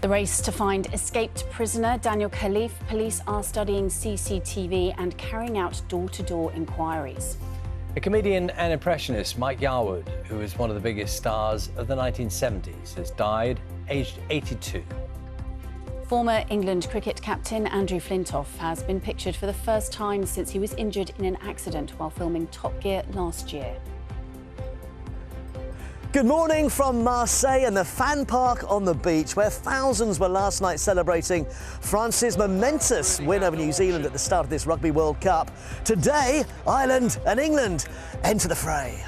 The race to find escaped prisoner Daniel Khalif. Police are studying CCTV and carrying out door-to-door inquiries. A comedian and impressionist, Mike Yarwood, who was one of the biggest stars of the 1970s, has died, aged 82. Former England cricket captain Andrew Flintoff has been pictured for the first time since he was injured in an accident while filming Top Gear last year. Good morning from Marseille and the fan park on the beach, where thousands were last night celebrating France's momentous win over New Zealand at the start of this Rugby World Cup. Today, Ireland and England enter the fray.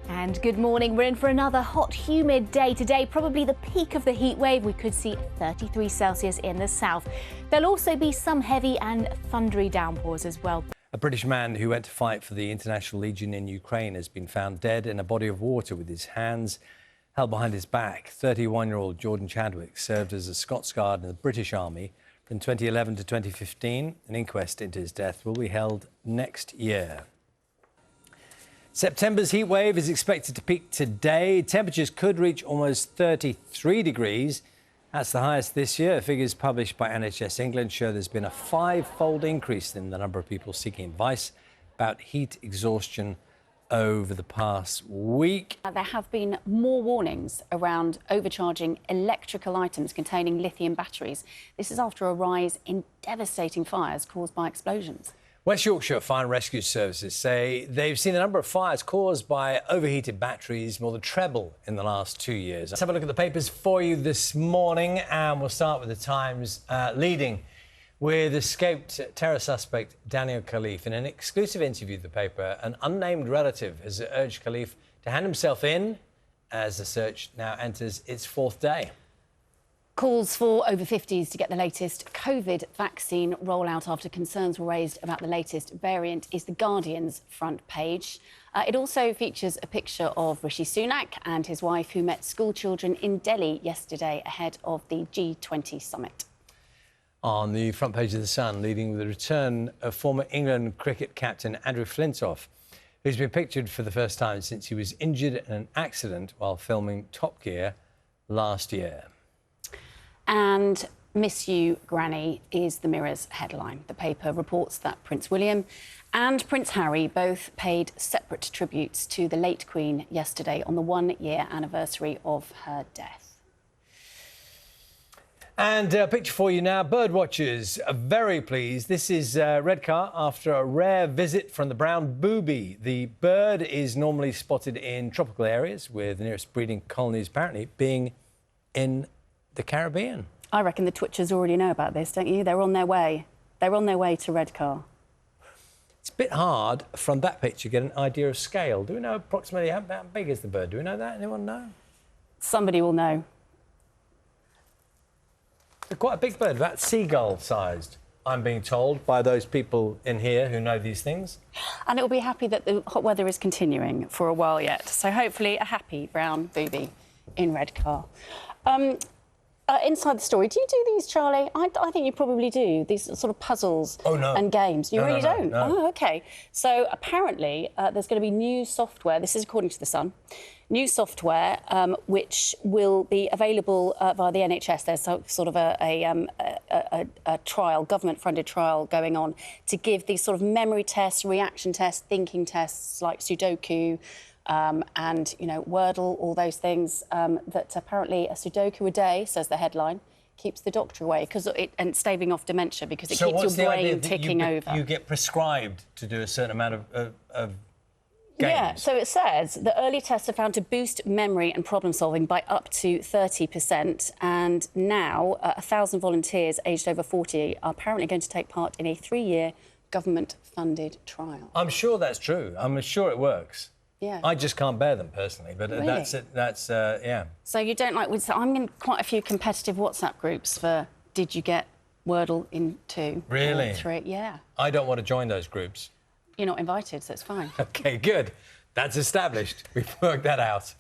And good morning. We're in for another hot, humid day today, probably the peak of the heat wave. We could see 33 Celsius in the south. There'll also be some heavy and thundery downpours as well. A British man who went to fight for the International Legion in Ukraine has been found dead in a body of water with his hands held behind his back. 31-year-old Jordan Chadwick served as a Scots Guard in the British Army from 2011 to 2015. An inquest into his death will be held next year. September's heat wave is expected to peak today. Temperatures could reach almost 33 degrees. That's the highest this year. Figures published by NHS England show there's been a five-fold increase in the number of people seeking advice about heat exhaustion over the past week. There have been more warnings around overcharging electrical items containing lithium batteries. This is after a rise in devastating fires caused by explosions. West Yorkshire Fire and Rescue Services say they've seen a number of fires caused by overheated batteries more than treble in the last 2 years. Let's have a look at the papers for you this morning, and we'll start with the Times leading with escaped terror suspect Daniel Khalif. In an exclusive interview with the paper, an unnamed relative has urged Khalif to hand himself in as the search now enters its fourth day. Calls for over 50s to get the latest COVID vaccine rollout after concerns were raised about the latest variant is The Guardian's front page. It also features a picture of Rishi Sunak and his wife, who met schoolchildren in Delhi yesterday ahead of the G20 summit. On the front page of The Sun, leading with the return of former England cricket captain Andrew Flintoff, who's been pictured for the first time since he was injured in an accident while filming Top Gear last year. And Miss You, Granny is the Mirror's headline. The paper reports that Prince William and Prince Harry both paid separate tributes to the late Queen yesterday on the one-year anniversary of her death. And a picture for you now. Bird watchers are very pleased. This is Redcar after a rare visit from the brown booby. The bird is normally spotted in tropical areas, with the nearest breeding colonies apparently being in the Caribbean. I reckon the Twitchers already know about this, don't you? They're on their way. They're on their way to Redcar. It's a bit hard from that picture to get an idea of scale. Do we know approximately how big is the bird? Do we know that? Anyone know? Somebody will know. It's quite a big bird, about seagull-sized, I'm being told, by those people in here who know these things. And it'll be happy that the hot weather is continuing for a while yet. So hopefully a happy brown booby in Redcar. Inside the story, do you do these, Charlie? I think you probably do, these sort of puzzles and games. You really don't? No. Oh, OK. So apparently there's going to be new software, this is according to The Sun, new software which will be available via the NHS. There's sort of a trial, government-funded trial going on to give these sort of memory tests, reaction tests, thinking tests like Sudoku, and, you know, Wordle, all those things, that apparently a Sudoku a day, says the headline, keeps the doctor away and staving off dementia because it keeps your brain ticking over. You get prescribed to do a certain amount of games? Yeah, so it says the early tests are found to boost memory and problem-solving by up to 30%, and now 1,000 volunteers aged over 40 are apparently going to take part in a 3-year government-funded trial. I'm sure that's true. I'm sure it works. Yeah. I just can't bear them personally, but really? That's it. That's, yeah. So you don't like... So I'm in quite a few competitive WhatsApp groups for did you get Wordle in 2 really? Or 3? Yeah. I don't want to join those groups. You're not invited, so it's fine. OK, good. That's established. We've worked that out.